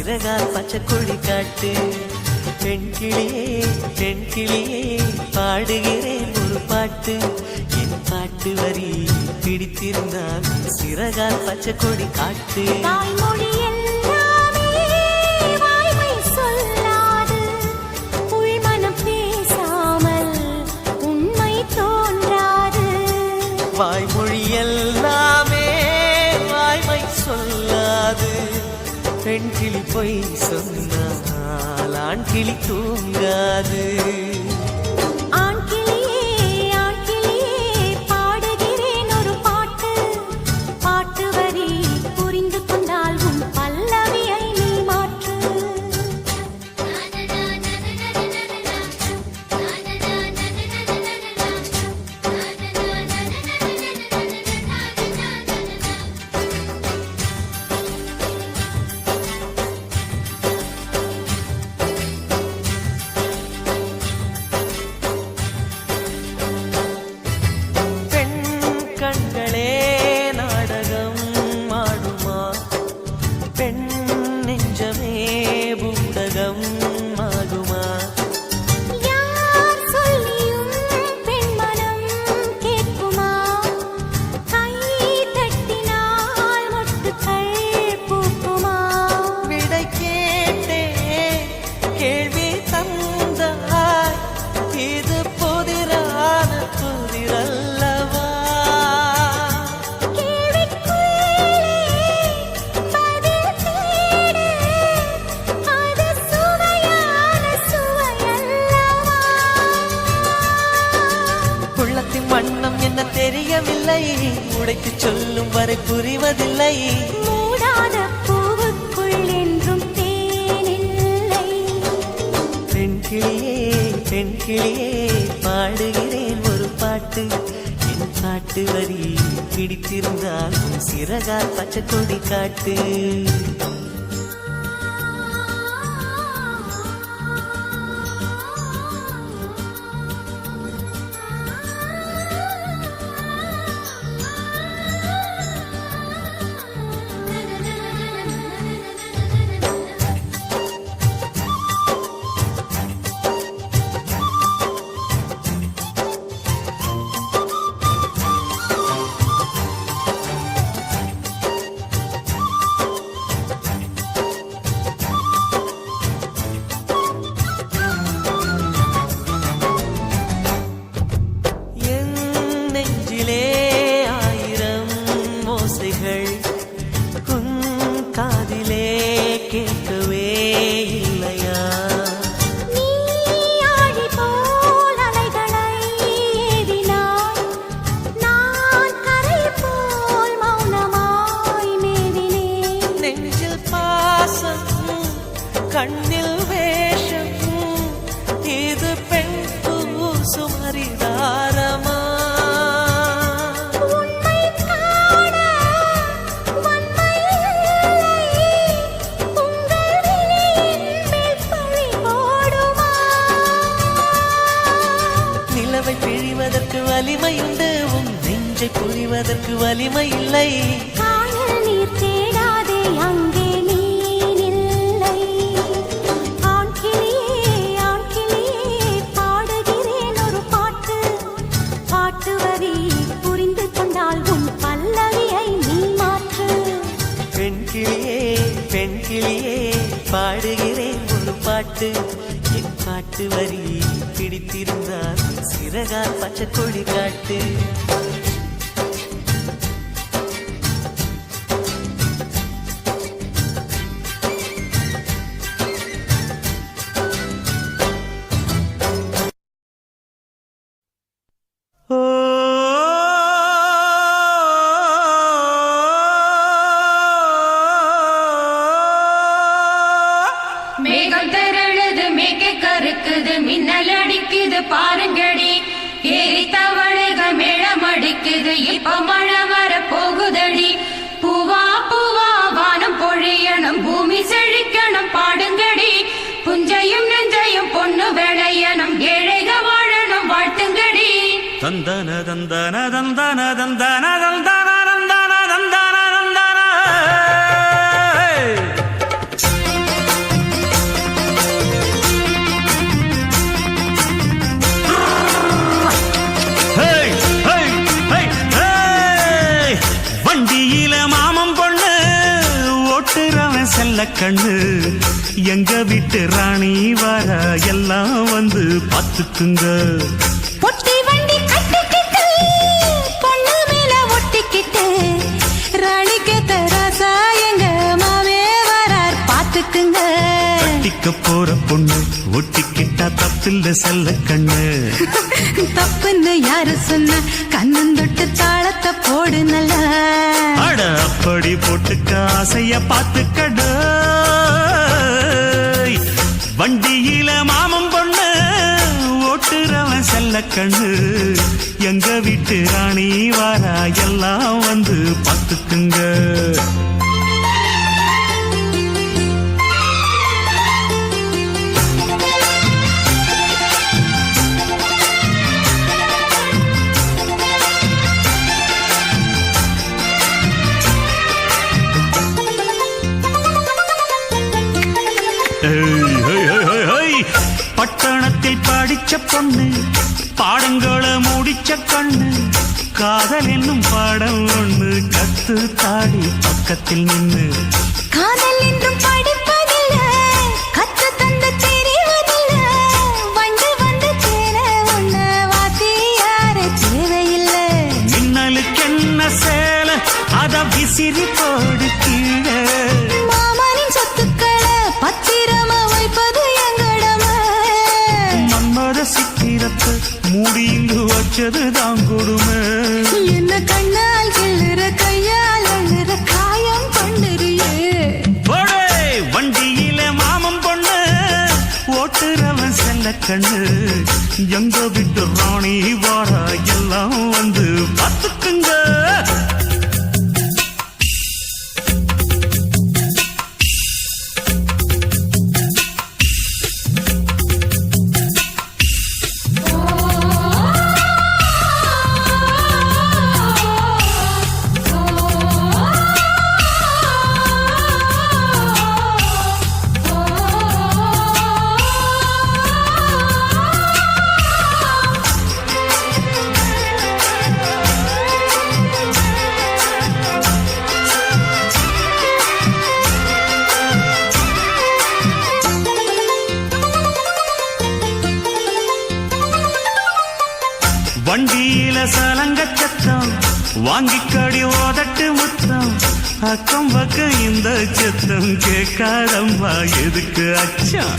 சிறகால் பச்சை கொடி காட்டு. பெண் கிளியே பெண் கிளியே பாடுகிறேன் ஒரு பாட்டு. என் பாட்டு வரி பிடித்திருந்தால் சிறகால் பச்சை கொடி காட்டு. வாய்மொழி எல்லாமே வாய்மை சொல்லாது. பெண் கிளி பொய் சொன்னால் ஆண் கிளி தூங்காது. வண்ணம் என்ன தெரியவில்லை, உடைத்து சொல்லும் வரை புரிவதில்லை. மூடாத பூவுக்குள் என்றும் தேனில்லை. பெண் கிளியே பெண் கிளியே பாடுகிறேன் ஒரு பாட்டு. என் பாட்டு வரி பிடித்திருந்தால் சிறகால் பச்சை கொடி காட்டு. ஆயிரம் ஓசைகள் உன் காதிலே கேட்கவே இல்லையா? நீ ஆழி போல் அலைகளை ஏவினாய், நான் கரை போல் மௌனமாய் மேவினேன். நெஞ்சில் பாசம் கண்ணில் வேஷம், இது பெண் சுமரிதாரமா? நிலவை பிழிவதற்கு வலிமையுண்டு, உன் நெஞ்சை புரிவதற்கு வலிமை இல்லை. காயல் நீர் தேடாதே அங்கே நீர் இல்லை. ஆண் கிளியே பாடுகிறேன் ஒரு பாட்டு. பாட்டு வரி புரிந்து கொண்டால் உன் பல்லவியை நீ மாற்று. பெண் கிளியே பாடுகிறேன் ஒரு பாட்டு. என் பாட்டு வரி பிடித்திருந்தால் சிறகால் பச்சை கொடி காட்டு. மேகம் திரழுது மேற்க கருக்குது மின்னல் அடிக்குது பாருங்கடி. ஏறி தவளைகள் மேளம் அடிக்குது இப்ப மழை வர போகுதடி. பூவா பூவா வானம் பொழியணும் பூமி செழிக்கணும் பாடுங்கடி. புஞ்சையும் நெஞ்சையும் பொண்ணு விளையணும் ஏழைக வாழணும் வாழ்த்துங்கடி. தந்தன தந்தன தந்தன தந்தன தந்தன தந்தன தந்தன தந்தன செல்ல கண்ணு எங்க வீட்டு ராணி வர எல்லாம் வந்து பார்த்துக்குங்க. பொட்டி வண்டி கட்டிக்கிட்டு பொண்ணு மேல ஒட்டிக்கிட்டு ராணிக்கு தராசா எங்க மாமே வரார் பாத்துக்குங்க. கட்டிக்க போற பொண்ணு ஒட்டிக்கிட்டா தப்பில்ல செல்ல கண்ணு. தப்புன்னு யாரு சொன்ன கண்ணந்தொட்டு தாளத்தை போடு நல்லா. அட அப்படி போட்டுக்க ஆசைய பார்த்துக்கடு. வண்டியில மாமன் பொண்ணு ஓட்டுறவன் செல்ல கண்ணு எங்க வீட்டு ராணி வாரா எல்லாம் வந்து பார்த்துக்குங்க. பட்டணத்தில் படிச்ச பொண்ணு பாடங்களை முடிச்ச கண்ணு காதல் என்னும் பாடம் ஒண்ணு கத்து தாடி பக்கத்தில் நின்னு. காதல் என்றும் படிப்பதில்ல கத்து தந்த தெரிவதில்ல வண்டு வந்து தேர ஒண்ண வாத்தி யார தேவையில்லை. மின்னலுக்கு என்ன சேல அத விசிறி போடு கீழே. மாமனின் சொத்துக்களை பத்திரமா வைப்பது எங்கடமை. மன்மத சித்திரத்தை மூடி இங்கு வச்சது தான் கொடுமை. என்ன கண்ணால் கிள்ளுற கையால் அழுற காயம் பண்ணுறியே. வண்டியில மாமன் பொண்ணு ஓட்டுறவன் செல்ல கண்ணு எங்க விட்டு ராணி வாரா எல்லாம் வந்து பார்த்துக்குங்க. வண்டியில சலங்க சத்தம் வாங்கிக்கடி ஓதட்டு முத்தம் அக்கம் பக்கம் இந்த சத்தம் கேட்காதம்மா எதுக்கு அச்சம்.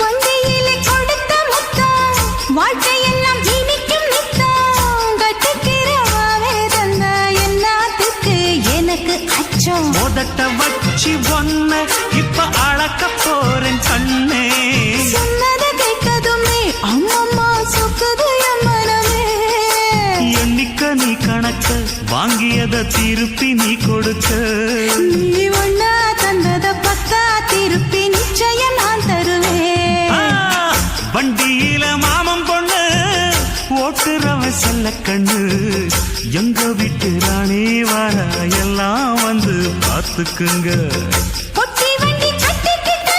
வண்டியிலே கொடுத்த முத்தம் வாழ்க்கையெல்லாம் இனிக்கும் நித்தம் கட்டுக்கிறவாவே தந்த எல்லாத்துக்கு எனக்கு அச்சம். மோதட்ட வச்சு ஒன்ன இப்ப அளக்க போறேன் கண்ணே. சொன்னதை கேட்டதுமே அம்மம்மா சொக்குது என் மனமே. எண்ணிக்க நீ கணக்க வாங்கியத திருப்பி நீ கொடுக்க. நீ ஒன்னா தந்தத பத்தா திருப்பி நிச்சயம் நான் தருவேன். வண்டியில மாமன் பொண்ணு ஓட்டுறவன் செல்ல கண்ணு எங்க வீட்டு ராணி வார எல்லாம் வந்து பார்த்துக்குங்க. பொட்டி வண்டி கட்டிக்கிட்டு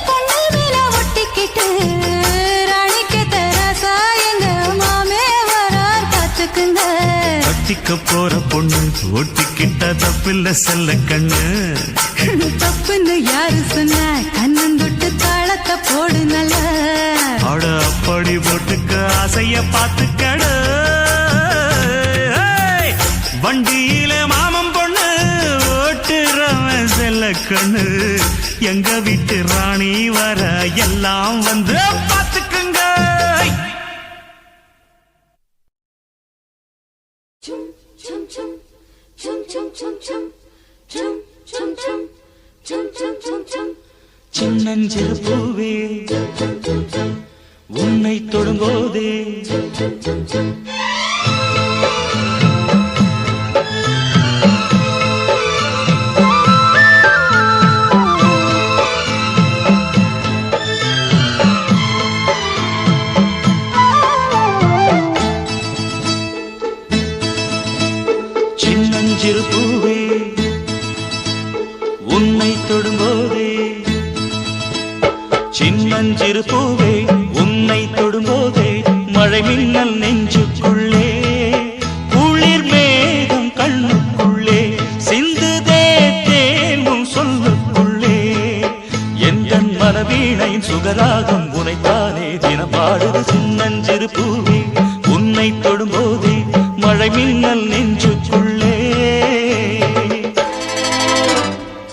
பொண்ணு மேல ஒட்டிக்கிட்டு ராணிக்கு தராசா எங்க மாமே வரார் பார்த்துக்குங்க. கட்டிக்க போற பொண்ணு ஒட்டிக்கிட்ட தப்பில்ல செல்ல கண்ணு. தப்புன்னு யாரு சொன்ன கண்ணந்தொட்டு தாளத்தை போடு நல்லா. அட அப்படி போட்டுக்க ஆசைய பார்த்துக்கடு. வண்டியில மாமன் பொண்ணு ஓட்டுறவன் செல்ல கண்ணு எங்க வீட்டு ராணி வர எல்லாம் வந்து பார்த்துக்குங்க. சின்னஞ்சிறு பூவே உன்னை தொடும்போதே சின்னஞ்சிறு பூவே உன்னை தொடும்போதே சின்னஞ்சிறு பூவே உன்னை தொடும்போதே மழை மின்னல் நெஞ்சுக்குள்ளே குளிர் மேகம் கண்ணுக்குள்ளே சிந்துதே தேன் உன் சொல்லுக்குள்ளே மனவீணையின் சுகராகம் உனைத்தானே தினம் பாடுது சின்னஞ்சிறு பூவே உன்னை தொடும்போதே மழை மின்னல் நெஞ்சுக்குள்ளே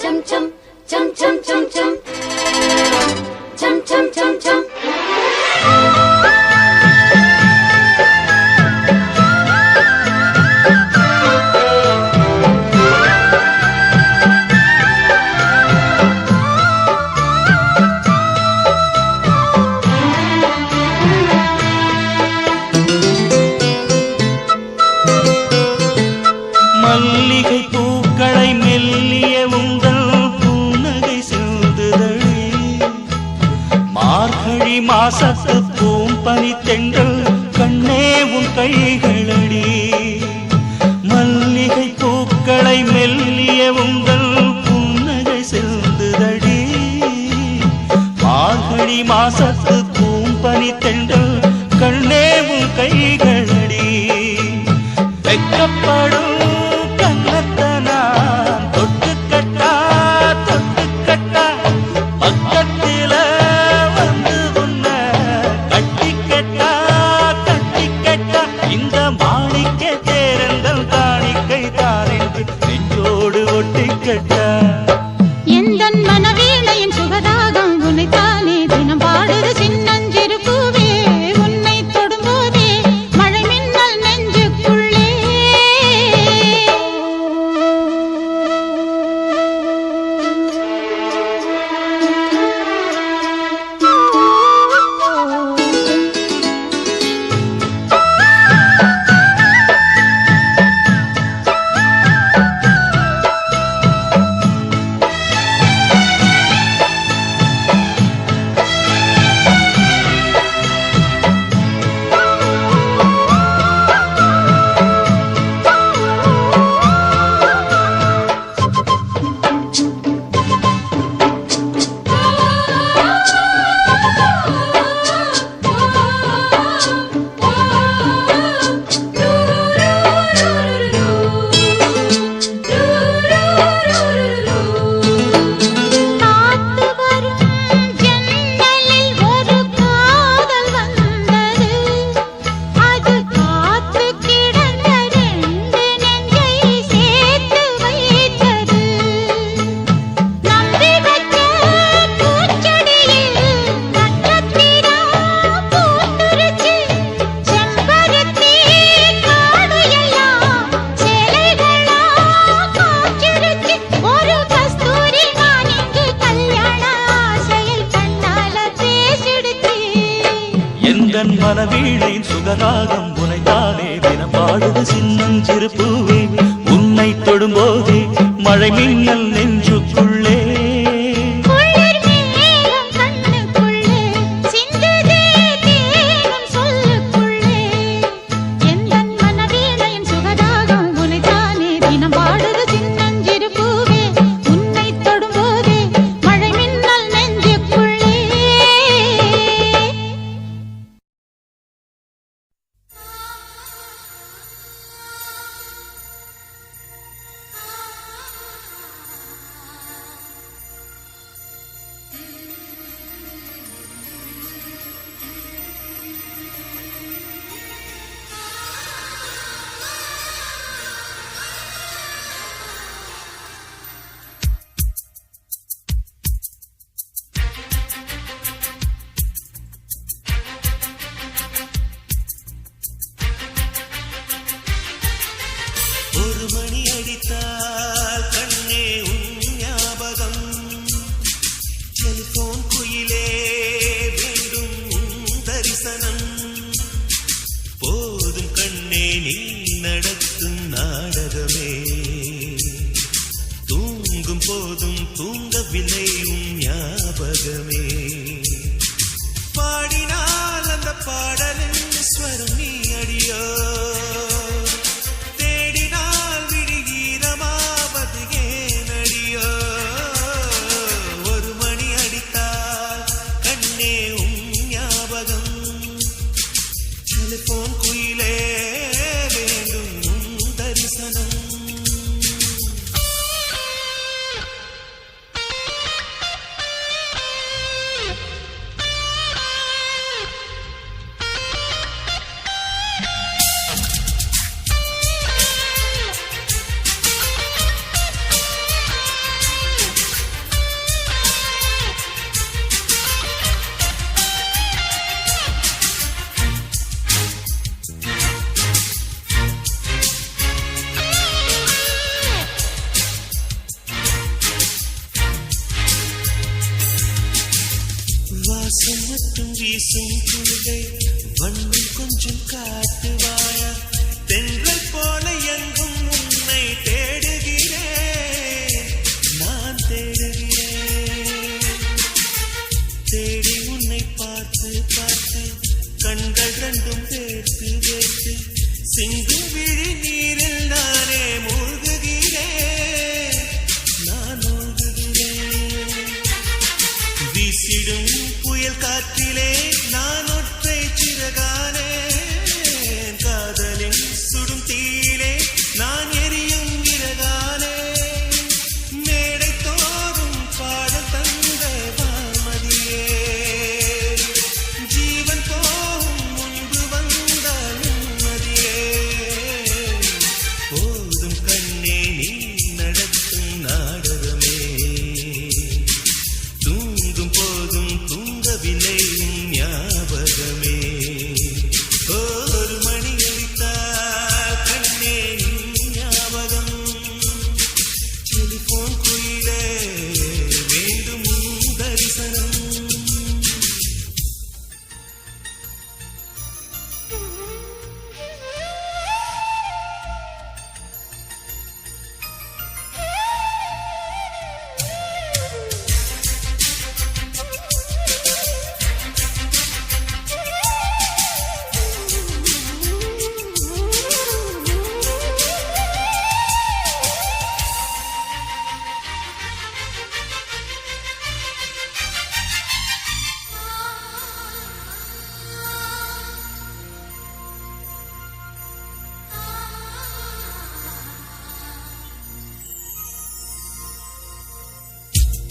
chum chum chum chum chum chum chum chum chum chum மல்லிகை பூக்களை மெல்லிய உங்கள் புன்னகை செல்லுதழே மார்கழி மாசத்து பூம்பனி தென்றல் கண்ணே உன் கைகளடி மல்லிகை பூக்களை மெல்லிய உங்கள் புன்னகை செல்லுதழே மார்கழி மாசத்து பூம்பனி தென்றல் கண்ணே உன் கைகளடி வெக்கப்படும் எந்தன் மனவீணையின் சுகதாகம் உனைத்தானே தினம் பாடுது சின்னஞ்சிறு பூவே உன்னை தொடும்போதே மழை மின்னல் நெஞ்சுக்குள்ளே எந்தன் மனவீணையின் சுகராகம் உனைத்தானே தினம் பாடுது சின்னஞ்சிறு பூவே உன்னை தொடும்போதே மழை மின்னல் நெஞ்சுக்குள்ளே ஒரு மணி அடித்தால் கண்ணே உன் ஞாபகம் டெலிபோன் குயிலே வேண்டும் உன் தரிசனம் போதும் கண்ணே நீ நடத்தும் நாடகமே தூங்கும் போதும் தூங்கவில்லை உன் ஞாபகமே பாடினால் அந்த பாடலின் ஸ்வரம் நீ அடியோ வாசம் மட்டும் வீசும் குழை வண்ணம் கொஞ்சம் காட்டுவாயா தென்றல் போல எங்கும் உன்னை தேடுகிறேன் நான் தேடுகிறேன் தேடி உன்னை பார்த்து பார்த்து கண்கள் ரெண்டும் வேர்த்து வேர்த்து சிந்தும் விழி நீரில் நானே மூழ்குகிறேன் நான் மூழ்குகிறேன் வீசிடும் புயல் காற்றிலே நான் ஒற்றை சிறகானே காதலின் சுடும் தீயிலே நான் எரியும் இறகானே மேடை தோறும் பாடல் தந்த வாமதியே ஜீவன் போகும் முன்பு வந்த நிம்மதியே போதும் கண்ணே நீ நடத்தும் நாடகமே தூங்கும் போதும் தூங்கவில்லை உன் ஞாபகமே ஒரு மணி அடித்தால் கண்ணே உன் ஞாபகம் டெலிபோன் குயிலே வேண்டும் உன் தரிசனம்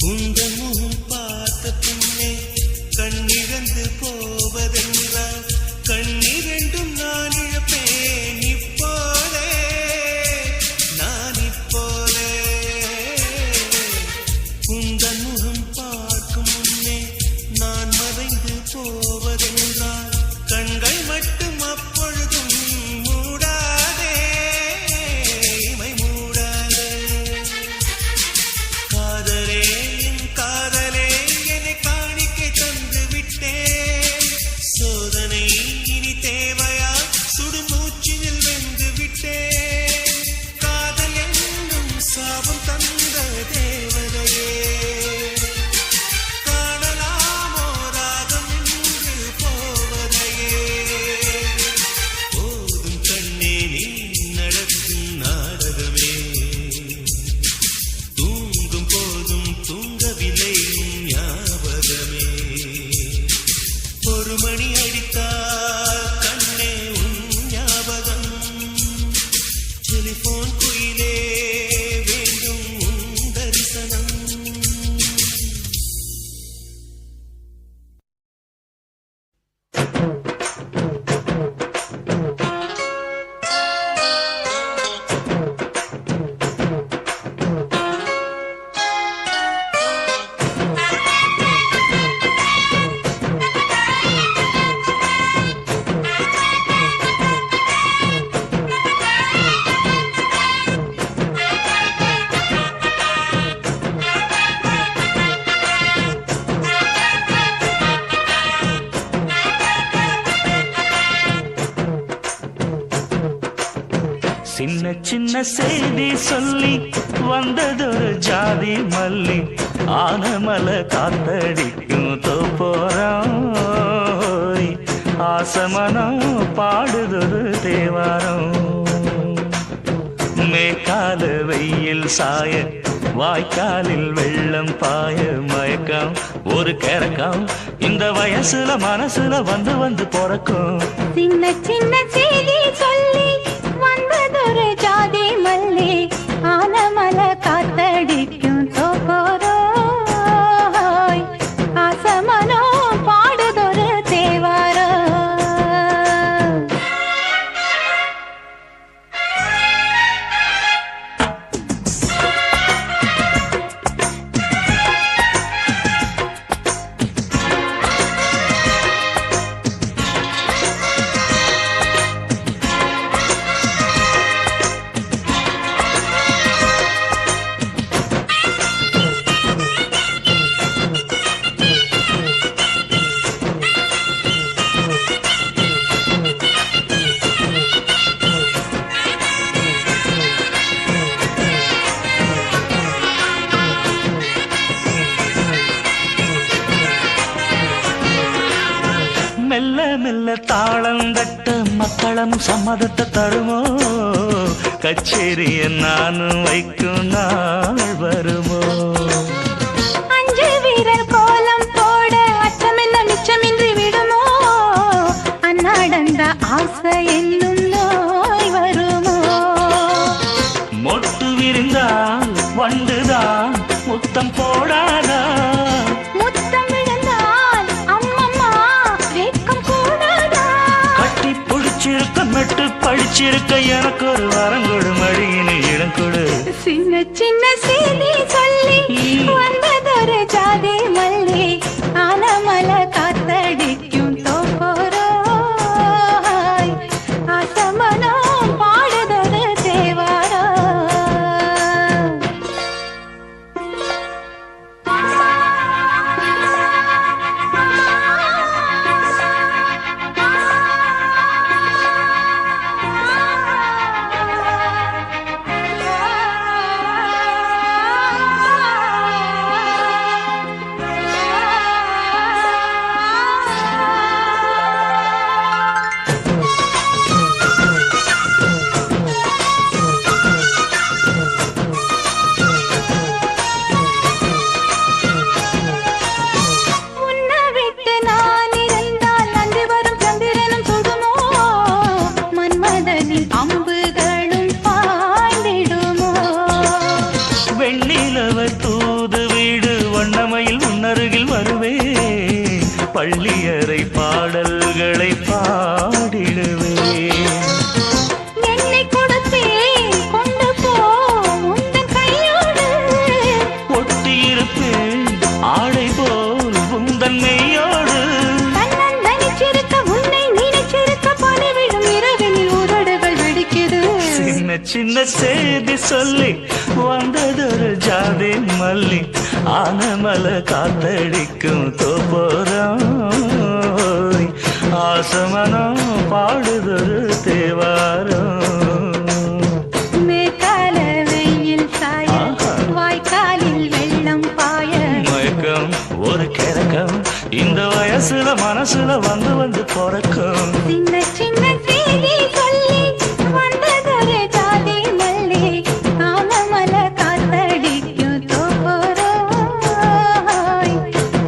உங்கள் முகம் பார்த்த பின்னே கண்ணிழந்து போவதென்றால் கண்ணிரண்டும் நான் இழப்பேன் இப்போலே நான் இப்போலே உங்கள் முகம் பார்க்கும் முன்னே நான் மறைந்து போவதென்றால் கண்கள் மட்டும் அப்பொழுதும் மூடாதே இமை மூடாதே காதலே என் காதலே என்னை காணிக்கை தந்து விட்டேன் சோதனை இனி தேவையா சுடுமூச்சினில் வென்று விட்டேன் காதல் என்னும் சாபம் தந்த தேவதையே காணலாமோ ராகம் என்று போவதையே போதும் கண்ணே நீ நடக்கும் நாடகமே தூங்கும் போதும் தூங்கவில்லை உன் ஞாபகமே ஒரு மணி அடித்தால் கண்ணே உன் ஞாபகம் டெலிபோன் குயிலே வேண்டும் உன் தரிசனம் சின்ன சின்ன செய்தி சொல்லி வந்ததொரு ஜாதி மல்லி ஆனமல காத்தடிக்கும் தோப்போரம் ஆசமனம் பாடுதொரு தேவாரம் மேற்கால வெயில் சாய வாய்க்காலில் வெள்ளம் பாய மயக்கம் ஒரு கிறக்கம் இந்த வயசுல மனசுல வந்து வந்து பிறக்கும் சின்ன சின்ன செய்தி சொல்லி வந்ததொரு ஜாதி மல்லி ஆனமல காத்தடிக்கும் தோப்போரோ ஆசமனோ பாடுதொரு தேவாரோ தாளந்தட்ட மக்களும் சம்மதத்தை தருமோ கச்சேரிய நானும் வைக்கும் நாள் வருமோ அஞ்சு வீரர் கோலம் போட அச்சமென்ன மிச்சமின்றி விடுமோ அந்நாடந்த ஆசை என்னும் நோய் வருமோ மொட்டு விரிந்தால் வண்டுதான் முத்தம் போடாதா முத்தம் விழுந்தால் அம்மம்மா வெட்கம் கூடாதா கட்டி பிடிச்சிருக்க மெட்டு படிச்சிருக்க எனக்கு ஒரு வரங்கொடு மடியினை இடம் கொடு சின்ன சின்ன செய்தி சொல்லி வந்ததொரு ஜாதி மல்லி ஆனமல காத்தடிக்கும் தோப்போராய் அசமனம் பாடுதொரு தேவாரா பள்ளியறை பாடல்களை பாடிடுவே என்னை கொடுத்தே கொண்டு போ உந்தன் கையோடு ஒட்டியிருப்பேன் ஆடை போல் உந்தன் மெய்யோடு தன்னன் நினைச்சிருக்க உன்னை நினைச்சிருக்க பணிவிடும் இரவினில் உதடுகள் வெடிக்குது சின்ன சின்ன செய்தி சொல்லி வந்ததொரு ஜாதி மல்லி ஆனமல காத்தடிக்கும் தோப்போராய் ஆசமனம் பாடுதொரு தேவாரம் மேற்கால வெயில் சாய வாய்க்காலில் வெள்ளம் பாய மயக்கம் ஒரு கிறக்கம் இந்த வயசுல மனசுல வந்து வந்து பிறக்கும் சின்ன சின்ன செய்தி சொல்லி வந்ததொரு ஜாதி மல்லி ஆனமல காத்தடிக்கும் தோப்போராய்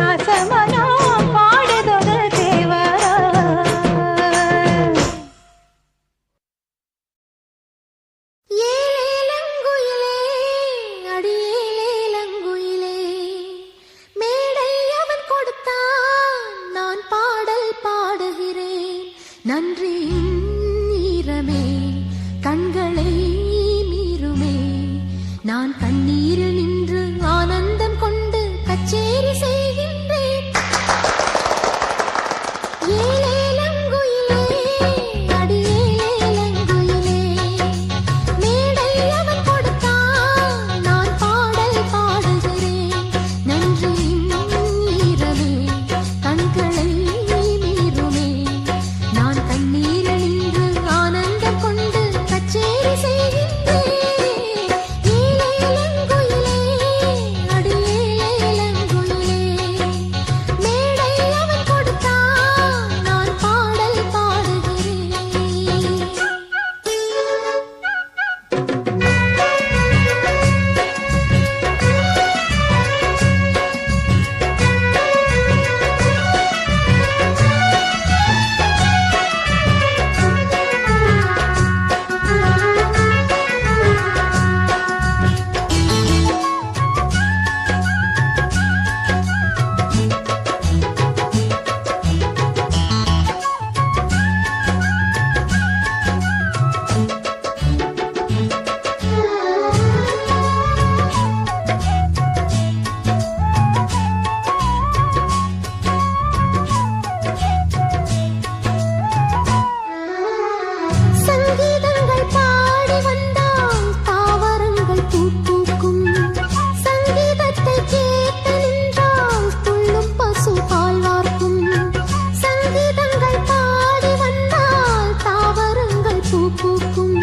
அசமனம் பாடுதொரு தேவாரா ஏலேலங்குயிலே அடியேலேலங்குயிலே மேடை அவன் கொடுத்தான் நான் பாடல் பாடுகிறேன் நன்றியின் ஈரமே கண்களை மீறுமே நான் கண்ணீரில் நின்று ஆனந்தம் கொண்டு கச்சேரி செய்கின்றேன் ஏலேலங்குயிலே அடியேலேலங்குயிலே மேடை அவன் கொடுத்தான் நான் பாடல் பாடுகிறேன் நன்றியின் ஈரமே கண்களை மீறுமே நான் கண்ணீரில் நின்று ஆனந்தம் கொண்டு கச்சேரி செய்கின்றேன் ஏலேலங்குயிலே அடியேலேலங்குயிலே மேடை அவன் கொடுத்தான் நான் பாடல் பாடுகிறேன் சங்கீதங்கள் பாடி வந்தால் தாவரங்கள் பூக்கும் சங்கீதத்தை கேட்டு நின்றால் துள்ளும் பசு பால் வார்க்கும் சங்கீதங்கள் பாடி வந்தால் தாவரங்கள் பூக்கும்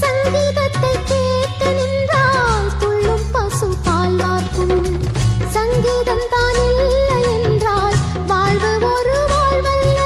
சங்கீதத்தை கேட்டு நின்றால் துள்ளும் பசு பால் வார்க்கும் சங்கீதம் தான் இல்லை என்றால் வாழ்வு ஒரு வாழ்வல்ல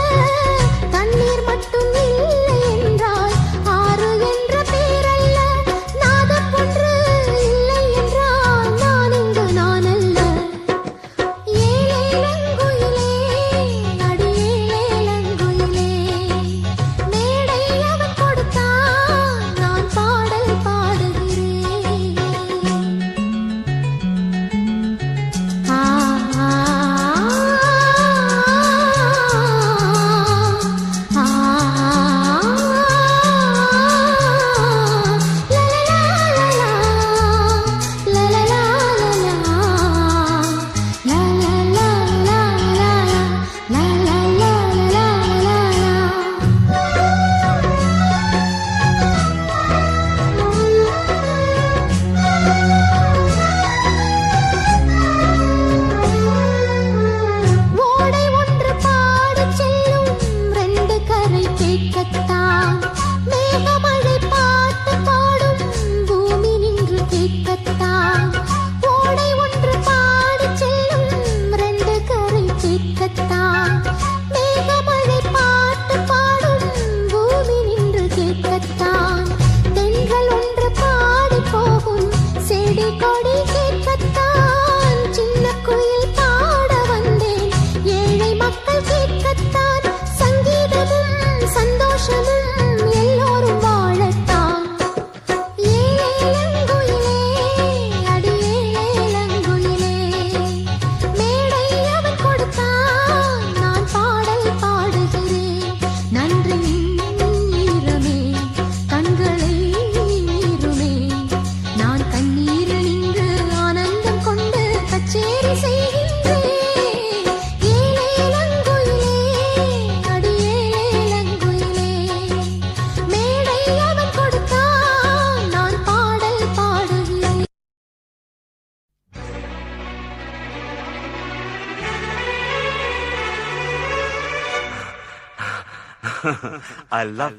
I love.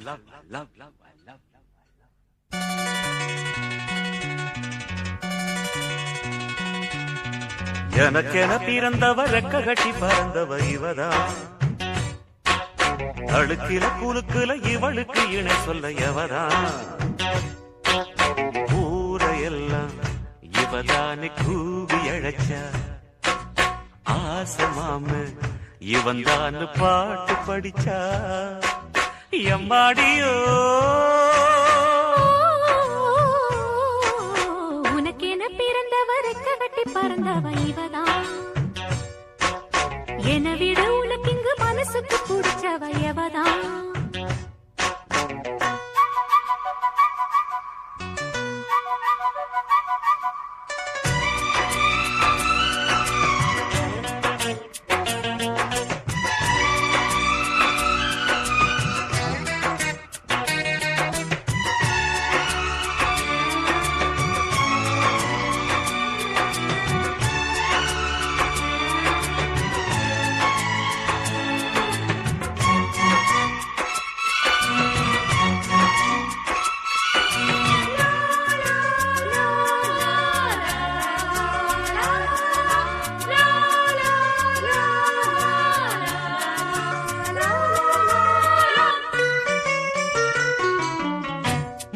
எனக்கென பிறந்தவ ரெக்க கட்டி பறந்தவ இவதான் அழுக்கில குலுக்குல இவளுக்கு இணை சொல்ல எவதான் ஊரையெல்லாம் இவதானே கூவி அழைச்சா ஆசமாம இவன் தான் பாட்டு படிச்சா எம்மாடியோ உனக்கென பிறந்தவர் கட்டி பறந்தவ இவதான் என விட உனக்கு இங்கு மனசுக்கு பிடிச்சவ எவதான்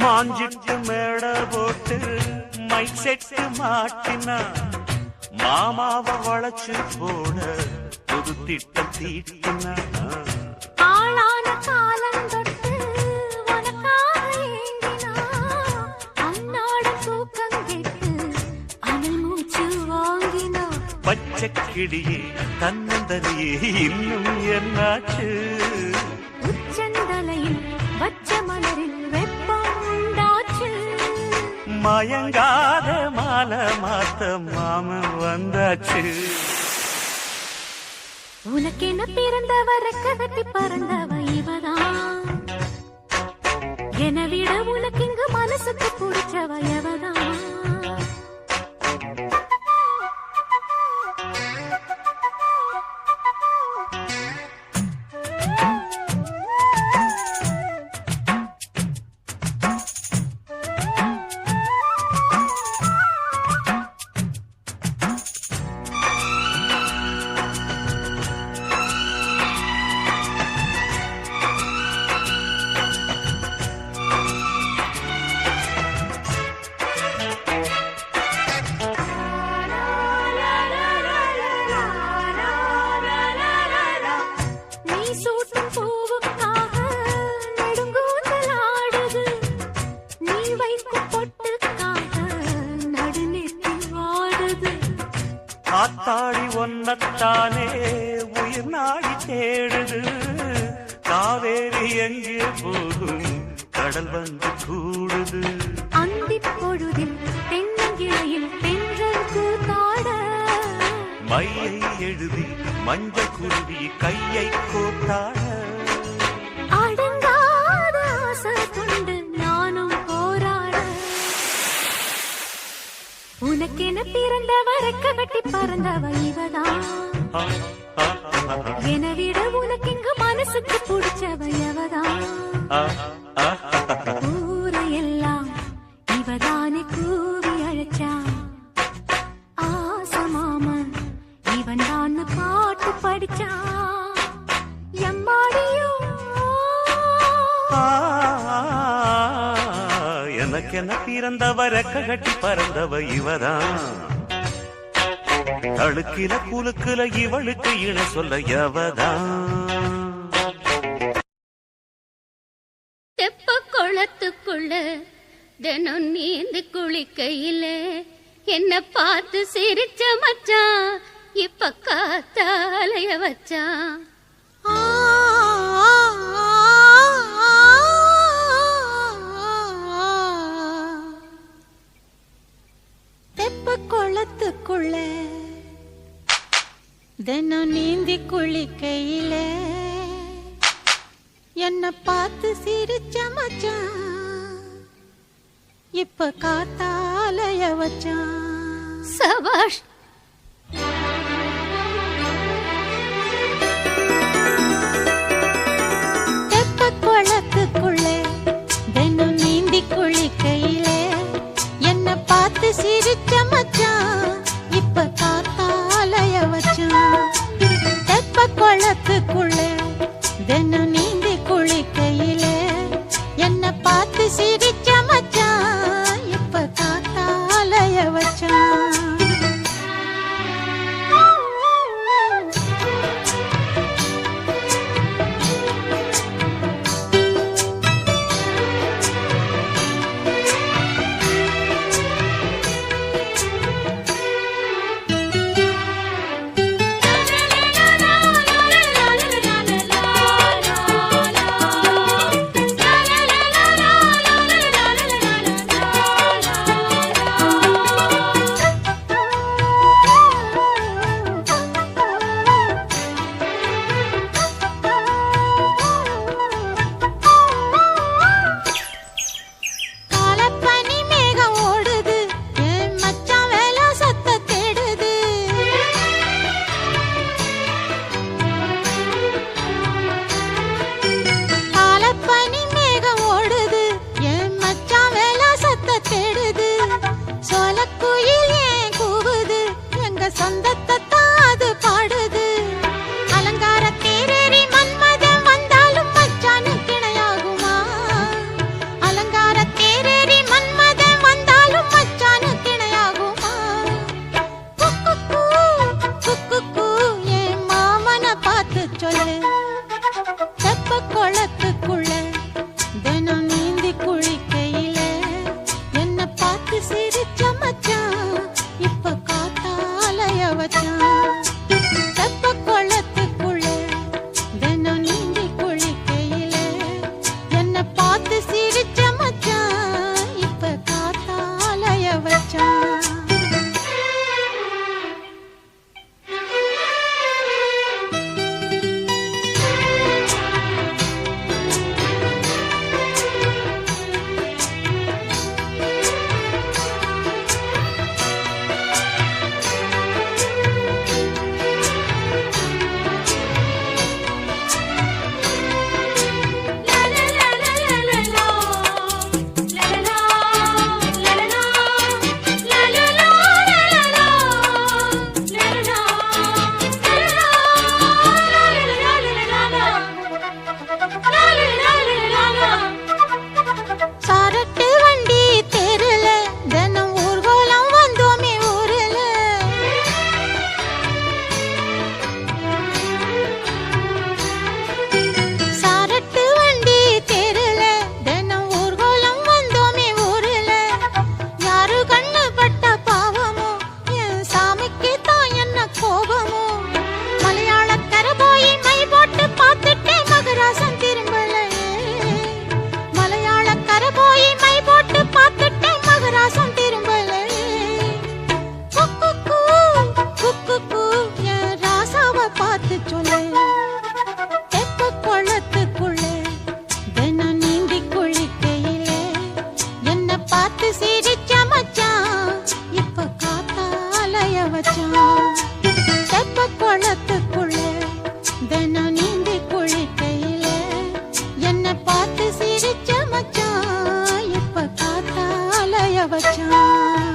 மாஞ்சிட்டு மேட போட்டு மைக் செட்டு மாட்டினா மாமாவ வளைச்சு போட புது திட்டம் தீட்டினா ஆளான காலம் தொட்டு உனக்காக ஏங்கினா அன்னாட தூக்கம் கேட்டு அனல் மூச்சு வாங்கினா பச்சை கிளியே தன்னந்தனியே இன்னும் என்னாச்சு உச்சந்தலையில் வச்ச மலரில் வெப்பம் உண்டாச்சு மயங்காத மாலை மாத்த மாமன் வந்தாச்சு உனக்கென பிறந்தவர் கட்டி பறந்தவ இவதான் என விட உனக்கு இங்கு மனசுக்கு பிடிச்சவ எவதான் காத்தாடி ஒன்னத்தானே உயிர் நாடி தேடுது காவேரி எங்கே போகும் கடல் வந்து கூடுது அந்திப் பொழுதில் தென்னங்கிளையில் தென்றல் கூத்தாட மையை எழுதி மஞ்சள் குருவி கையை கோத்தாட அடங்காத ஆசை கொண்டு நானும் போராட உனக்கென பிறந்தவர் கட்டி பறந்தவ இவதான் என விட உனக்கு இங்கு மனசுக்கு பிடிச்சவ எவதான் ஊரையெல்லாம் இவதானே கூவி அழைச்சா ஆசமாமன் இவன் தான் பாட்டு படிச்சா எம்மாடியோ எனக்கென பிறந்தவர கட்டி பறந்தவ இவதான் அழுக்கில குலுக்குல இவளுக்கு இணை சொல்ல எவதான் தெப்ப குளத்துக்குள்ள தினம் நீந்து குளிக்கையில என்ன பார்த்து சிரிச்ச மச்சான் இப்ப காத்தாலய வச்சான் தெப்ப குளத்துக்குள்ள தினம் நீந்தி குளிக்கையில என்ன பார்த்து சிரிச்ச மச்சான் இப்ப காத்தாலய வச்சான் சபாஷ். தெப்ப குளத்துக்குள்ள தினம் நீந்தி குளிக்கையில என்ன பார்த்து சிரிச்ச மச்சான் இப்ப காத்தாலய வச்சான்.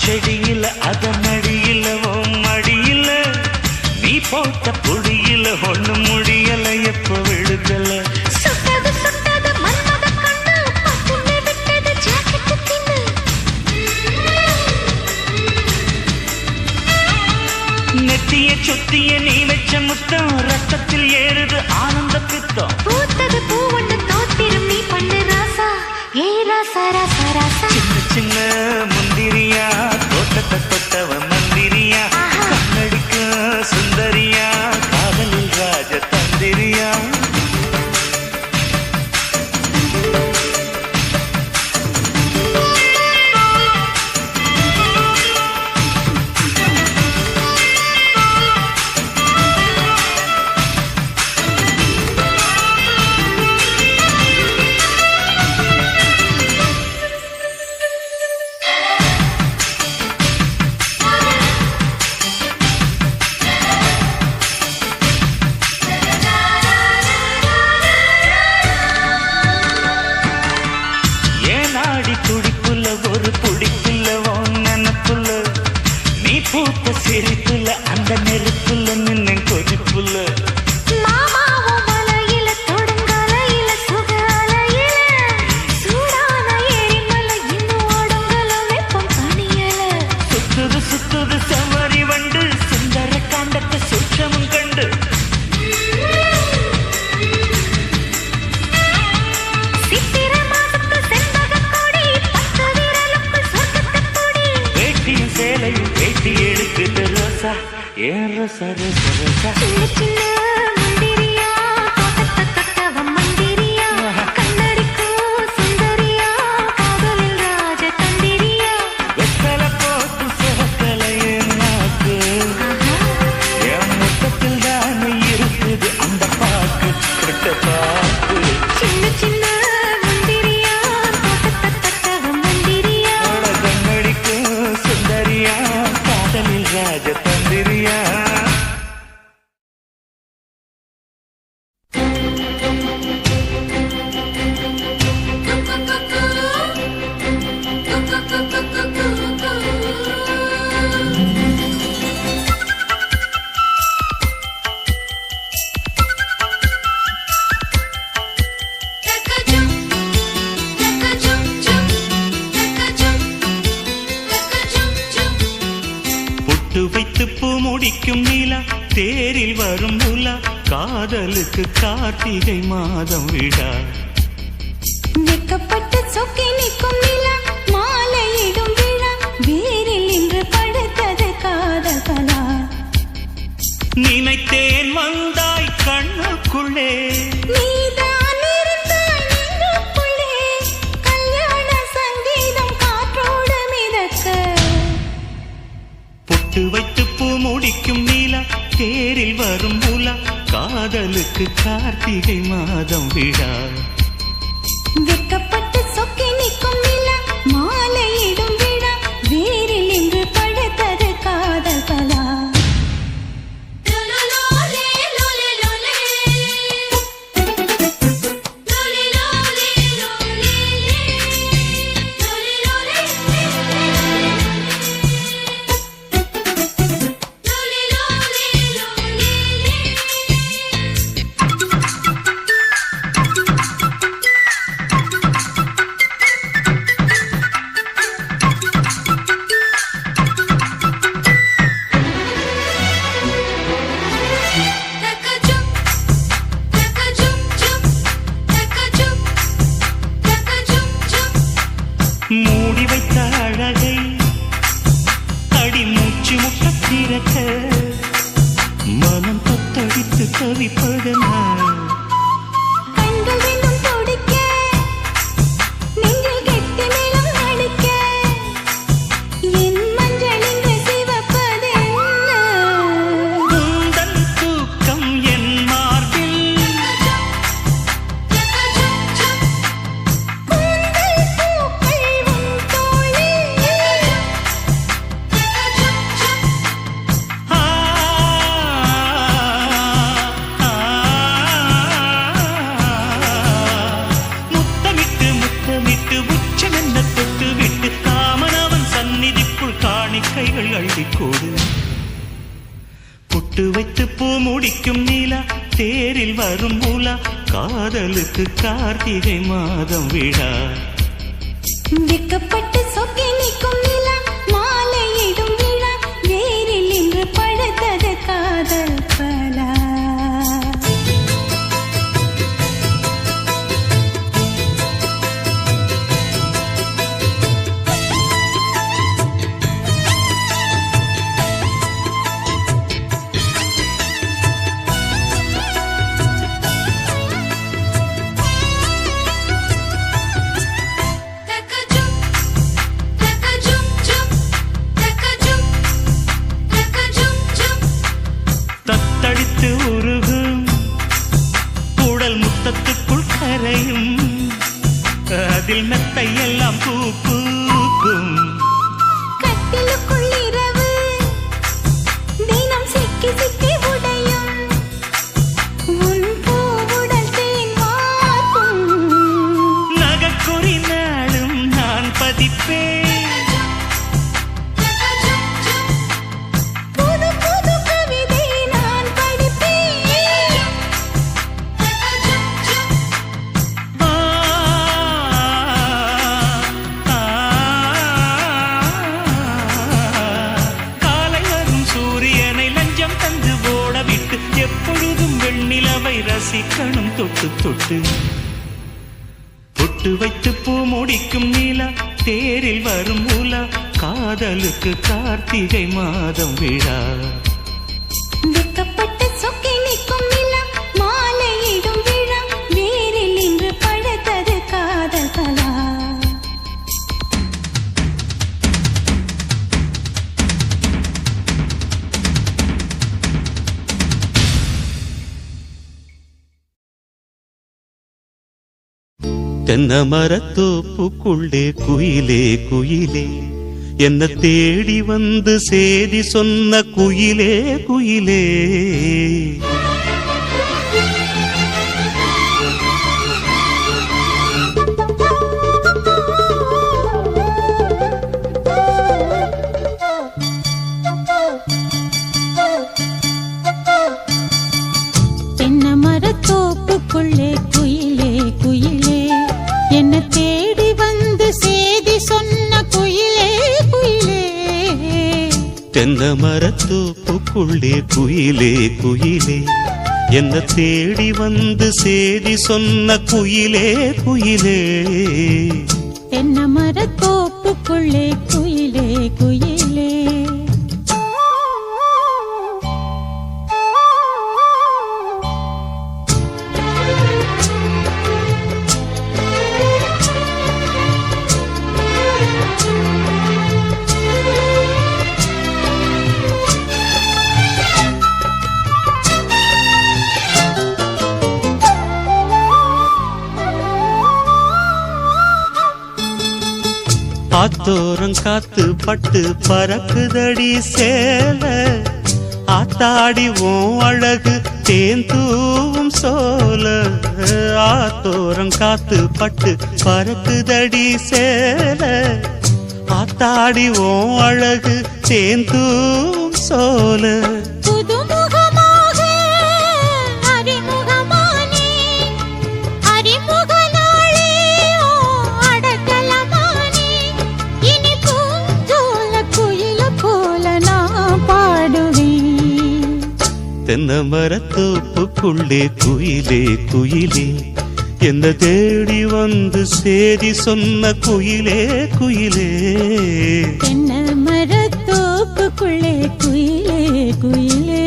செடியில அதன் அடியில மடியில நீ போட்ட புடியில ஒண்ணு முடியல எப்ப விழுதல. நெத்திய சுத்திய நீ வச்ச முத்தம் ரத்தத்தில் ஏறுது ஆனந்த பித்தம். பூத்தது பூவண்ண தோத்திரம் நீ பண்ணு ராசா ஏ ராசா ராசா ராசா. சின்ன சின்ன முந்திரியா தோட்டத்தை தொட்டவ மந்திரியா கண்ணடிக்க சுந்தரியா காதலில் ராஜ தந்திரியா. சிரிப்புல அந்த நெருப்புல நின்ன கொதிப்புல மாமாவும் மலையில தொடங்கலையில சுகலையில சூடான எரிமலை இன்னும் ஓடுங்கல வெப்பம் தனியல. சுத்துது சுத்துது செவரி வண்டு சுந்தர காண்டத்தை சூட்சமும் கண்டு சித்திர மாசத்து செண்பக கொடி பத்து விரலுக்கு சொர்க்கத்து கொடி. வேட்டியும் சேலையும் வேட்டி எடுக்குது ரோசா ஏன் ரோசா ரோசா ரோசா. சின்ன சின்ன மந்திரியா தோட்டத்தை தொட்டவ மந்திரியா கண்ணடிக்கும் சுந்தரியா காதலில் ராஜ தந்திரியா. வெத்தலை போட்டு சிவக்கல என் நாக்கு என் முத்தத்தில் தானே இருக்குது அந்த பாக்கு கொட்ட பாக்கு. சின்ன சின்ன மந்திரியா தோட்டத்தை தொட்டவ மந்திரியா கண்ணடிக்கும் சுந்தரியா காதலில் ராஜ தந்திரியா. பொட்டு வைத்து பூ முடிக்கும் நிலா தேரில் வரும் உலா காதலுக்கு கார்த்திகை மாதம் விழா வெக்கப்பட்டு சொக்கி நிற்கும் நிலா மாலையிடும் விழா வேரில் இன்று படுத்தது காதல் கலா நினைத்தேன் வந்தாய் கண்ணுக்குள்ளே நீதான் இருந்தாய் நெஞ்சுக்குள்ளே கல்யாண சங்கீதம் காற்றோடு மிதக்க பொட்டு வைத்து பூ முடிக்கும் நிலா தேரில் வரும் உலா காதலுக்கு கார்த்திகை மாதம் விழா வெக்கப்பட்டு சொக்கி நிற்கும் நிலா மாலையிடும் விழா வேரில் இன்று படுத்தது காதல் கலா மூடி வைத்த அழகை அடி மூச்சு முட்ட திறக்க மனம் தொத்தடித்து தவிப்பதென்ன கண்கள் ரெண்டும் துடிக்க நெஞ்சில் கெட்டி மேளம் அடிக்க என் மஞ்சள் இங்கு சிவப்பதென்ன உந்தன் தூக்கம் என் மார்பில் கூந்தல் பூக்கள் உன் தோளில் ஆ, ஆ, முத்தமிட்டு முத்தமிட்டு உச்சமென்ன தொட்டு விட்டு காமனவன் சந்நிதிக்குள் காணிக்கைகள் அள்ளிக்கோடு பொட்டு வைத்து பூ முடிக்கும் நிலா தேரில் வரும் உலா காதலுக்கு கார்த்திகை மாதம் விழா வெக்கப்பட்டு சொக்கி நிற்கும் நிலா மாலையிடும் விழா வேரில் இன்று படுத்தது காதல் பலா தத்தடித்து உருகும் உடல் முத்தத்துக்குள் கரையும் அதில் மெத்தையெல்லாம் பூ பூக்கும் கட்டிலுக்குள் இரவு தினம் சிக்கி சிக்கி உடையும் உன் பூவுடல் தேன் வார்க்கும் நகைக்குறி நாளும் நான் பதிப்பேன் புது புது கவிதை நான் படிப்பேன் ஆ, ஆ, காலை வரும் சூரியனை லஞ்சம் தந்து ஓடவிட்டு எப்பொழுதும் வெண்ணிலவை ரசிக்கணும் தொட்டு தொட்டு பொட்டு வைத்து பூ முடிக்கும் நிலா தேரில் வரும் உலா காதலுக்கு கார்த்திகை மாதம் விழா வெக்கப்பட்டு சொக்கி நிற்கும் நிலா மாலையிடும் விழா வேரில் இன்று படுத்தது காதல் கலா தென்னை மரத்தோப்புக்குள்ளே குயிலே குயிலே என்ன தேடி வந்து சேதி சொன்ன குயிலே குயிலே தென்னை மரத்தோப்புக்குள்ளே குயிலே குயிலே என்ன தேடி வந்து சேதி சொன்ன குயிலே குயிலே தென்னை தென்னை மரத்தோப்புக்குள்ளே குயிலே குயிலே என்ன தேடி வந்து சேதி சொன்ன குயிலே குயிலே தென்னை மரத்தோப்புக்குள்ளே குயிலே குயிலே ஆத்தோரம் காத்து பட்டு பறக்குதடி சேல ஆத்தாடி ஓம் அழகு தேந்தூவும் சோல ஆத்தோரம் காத்து பட்டு பறக்குதடி சேல ஆத்தாடி ஓம் அழகு தேந்தூவும் சோல தென்னை மரத்தோப்புக்குள்ளே குயிலே குயிலே என்ன தேடி வந்து சேதி சொன்ன குயிலே குயிலே தென்னை மரத்தோப்புக்குள்ளே குயிலே குயிலே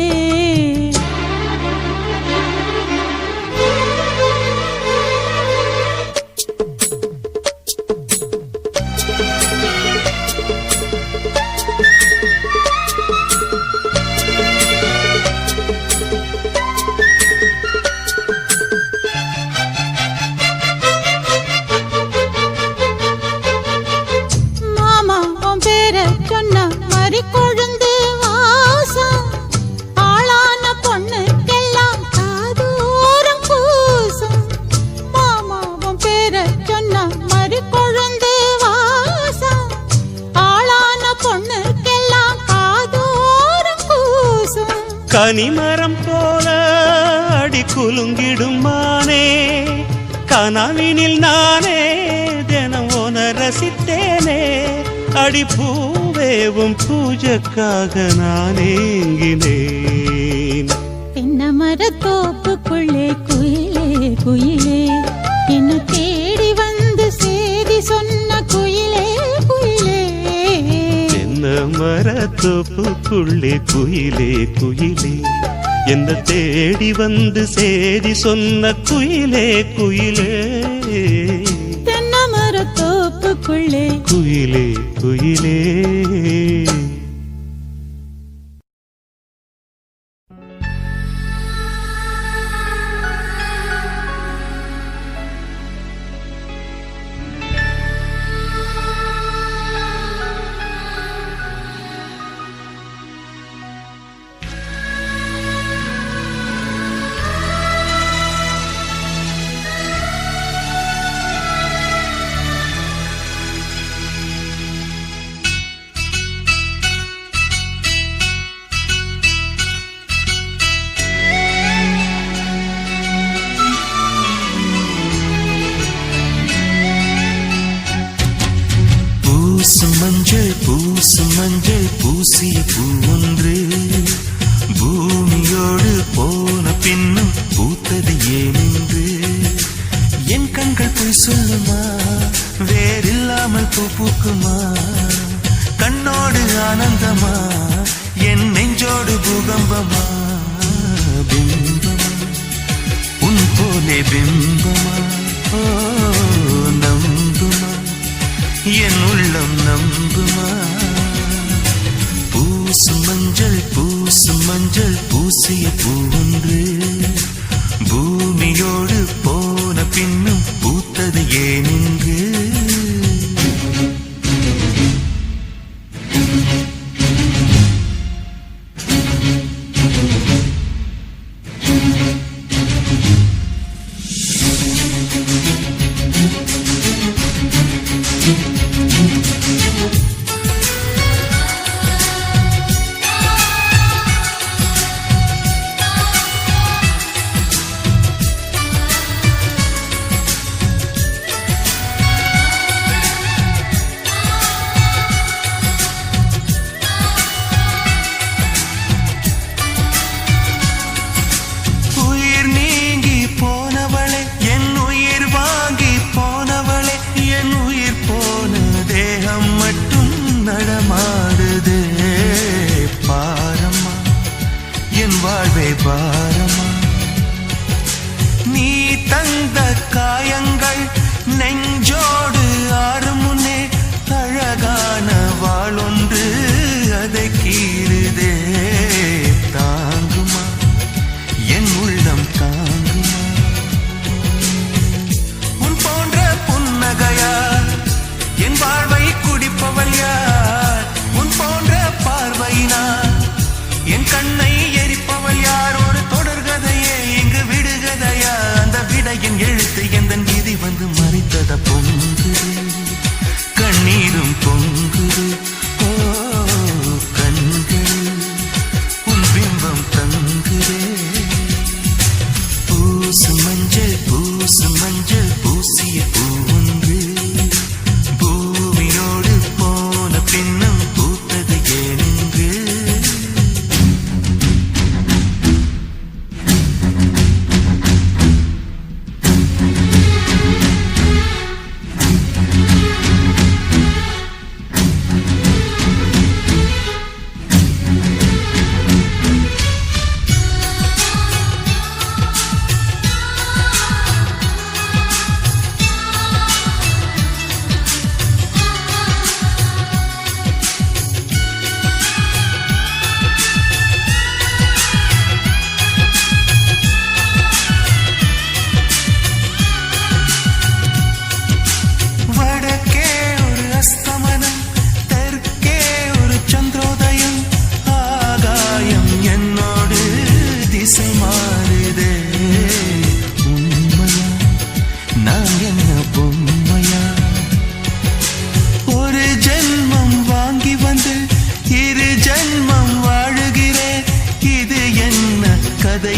கனிமரம் போல அடி குலுங்கிடும் மானே கனவினில் நானே தினம் உன ரசித்தேனே அடி பூவேவும் பூஜைக்காக நான் ஏங்கினேன் தென்னை மரத்தோப்புக்குள்ளே குயிலே குயிலே என்ன தேடி வந்து சேதி சொன்ன குயிலே குயிலே தென்னை மரத்தோப்புக்குள்ளே குயிலே குயிலே என்ன தேடி வந்து சேதி சொன்ன குயிலே குயிலே தென்னை மரத்தோப்புக்குள்ளே குயிலே குயிலே மஞ்சள் பூசிய பூவொன்று பூமியோடு போன பின்னும் பூத்தது ஏனென்று என் கண்கள் போய் சொல்லுமா வேறில்லாமல் பூ பூக்குமா கண்ணோடு ஆனந்தமா என் நெஞ்சோடு பூகம்பமா பிம்பமா உன் போலே பிம்பமா ஓ நம்புமா என் உள்ளம் நம்புமா பூசும் மஞ்சள் பூசிய பூவொன்று பூமியோடு போன பின்னும் பூத்தது ஏனென்று வாழ்வே பாரமா நீ தந்த காயங்கள் நெஞ்சோடு ஆறும் முன்னே அழகான வாளொன்று அதை கீறுதே தாங்குமா என் உள்ளம் தாங்குமா உன் போன்ற புன்னகையார் என் வாழ்வை குடிப்பவள் யார் உன் போன்ற பார்வையினார் என் கண்ணை எரிப்பவள் யார் ஒரு தொடர்கதையே இங்கு விடுகதையா அந்த விடையின் எழுத்து எந்தன் விதி வந்து மறைத்தத பொங்குது கண்ணீரும் பொங்குது ஓ கண்கள் உன் பிம்பம் தங்குதே பூசு மஞ்சள் பூசிய பூவொன்று பூமியோடு போன பின்னும் பூத்தது ஏனென்று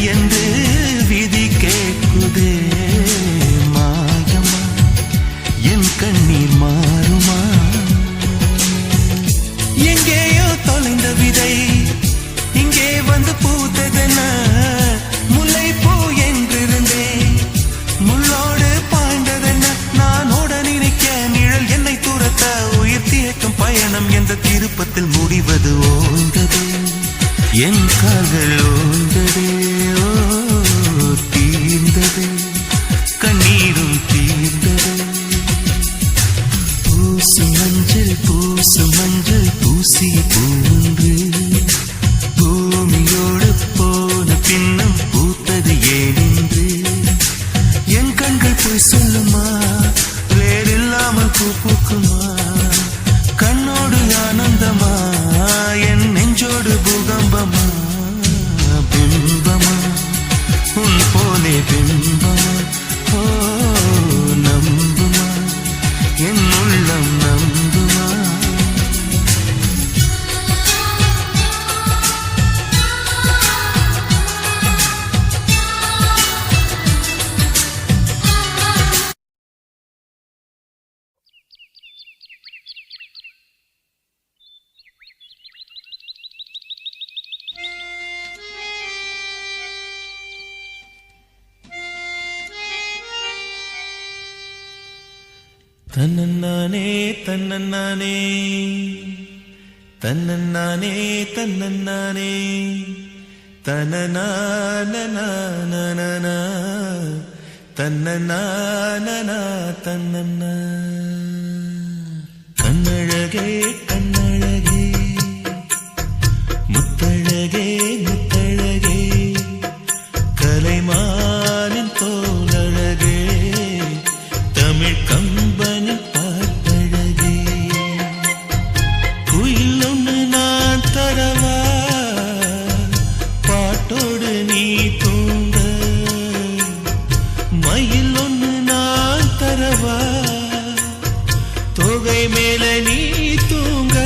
என்று விதி கேட்குதே மாயமா என் கண்ணீர் மாறுமா எங்கேயோ தொலைந்த விதை இங்கே வந்து பூத்ததென முல்லை பூ என்றிருந்தேன் முள்ளோடு பாய்ந்ததென்ன நான் ஓட நினைக்க நிழல் என்னை துரத்த உயிர் தீர்க்கும் பயணம் என்ற திருப்பத்தில் முடிவது ஓய்ந்தது என் கால்கள் ஓய்ந்ததே ஓ தீர்ந்தது கண்ணீரும் தீர்ந்தது பூசு மஞ்சள் பூசிய பூன்று பூமியோடு போன பின்னும் பூத்தது ஏனென்று என் கண்கள் போய் சொல்லுமா வேறில்லாமல் பூ பூக்குமா கண்ணோடு ஆனந்தமா என் நெஞ்சோடு பூகம்பமா பிம்பமா உன் போலே பிம்பமா ஓ நம்புமா என் உள்ளம் நம்புமா தன்னன்னானே தன்னன்னானே தன்னன்னானே தன்னன்னானே தனநானநானநா தன்னநானனா தன்னன்னா கண்ணழகே கண்ணழகே முத்தழகே முத்தழகே கலைமானின் தோலழகே தமிழ் கம்பனின் பாட்டழகே குயில் ஒன்று நான் தரவா பாட்டோடு நீ தூங்க மயில் ஒன்று நான் தரவா தொகை மேல நீ தூங்க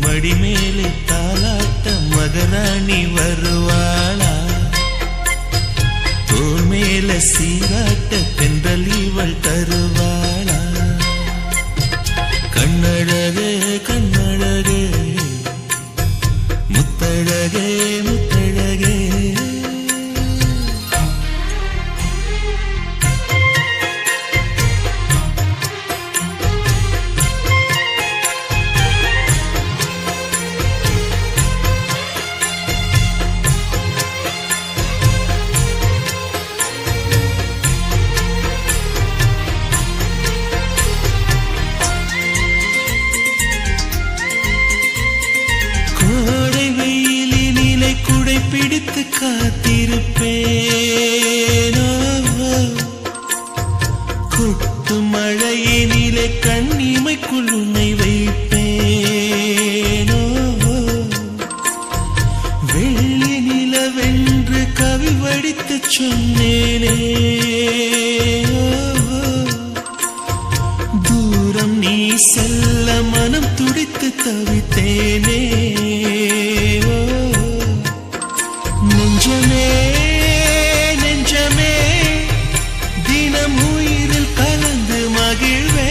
மடி மேலே தாலாட்ட மகராணி வருவாளா தோல் மேல சீராட்ட தென்றல் இவள் தருவாளா கண்ணழகே கண்ணழகே முத்தழகே முத்தழகே பிடித்து காத்திருப்பேனோ கொட்டு மழையினிலே கண்ணிமைக்குள் உன்னை வைப்பேனோ வெள்ளி நிலவென்று கவி வடித்து சொன்னேனே தூரம் நீ செல்ல மனம் துடித்து தவித்தேனே நெஞ்சமே நெஞ்சமே தினம் உயிரில் கலந்து மகிழ்வே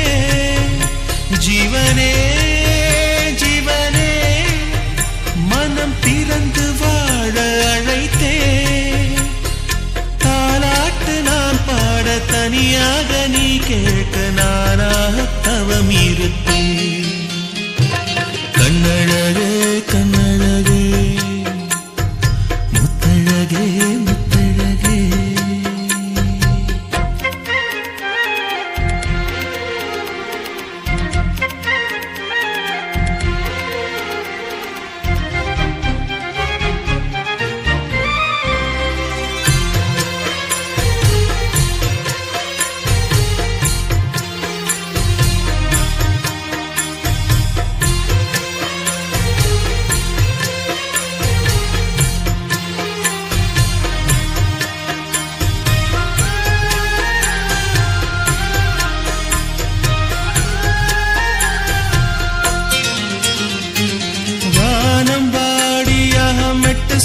ஜீவனே ஜீவனே மனம் திறந்து வாழ அழைத்தே தாலாட்டு நான் பாட தனியாக நீ கேட்க நானாக தவம் இருப்பேன் கண்ணழகே கண்ணழகே முத்தழகே முத்தழகே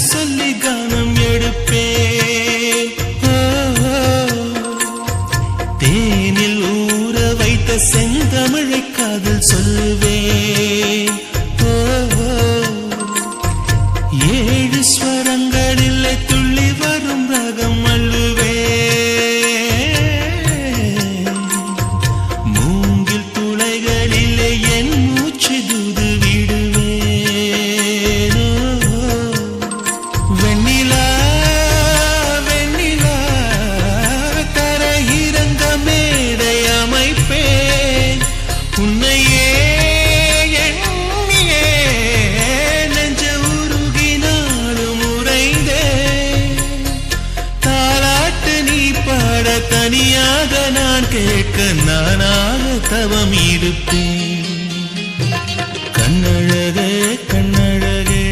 சொல்லி கானம் எடுப்பேன் தேனில் ஊற வைத்த செந்தமிழை காதல் சொல்லுவேன் ஏழு ஸ்வரங்களில் துள்ளி வரும் ரகம் அள்ளுவேன் மூங்கில் துளைகளிலே என் மூச்சு தூது தனியாக நான் கேட்க நானாக தவம் இருப்பேன் கண்ணழகே கண்ணழகே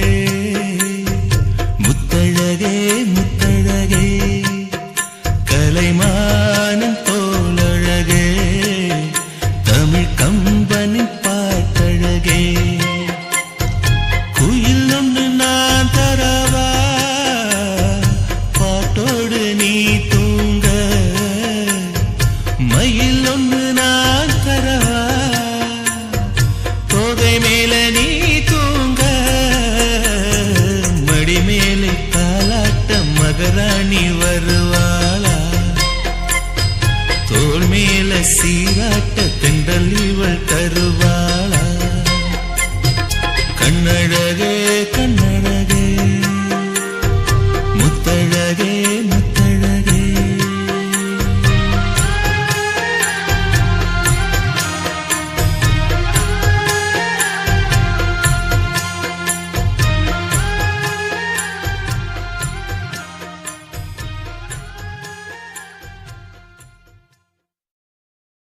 முத்தழகே முத்தழகே கலைமானின் தோளழகே தமிழ் கம்பனின் பாட்டழகே குயில் ஒன்று நான் தரவா பாட்டோடு நீ தூங்க மயில் ஒன்று நான் தரவா தோகை மேல நீ தூங்க மடி மேலே தாலாட்ட மகராணி வருவாளா தோள் மேல சீராட்ட தென்றல் இவள் தருவாளா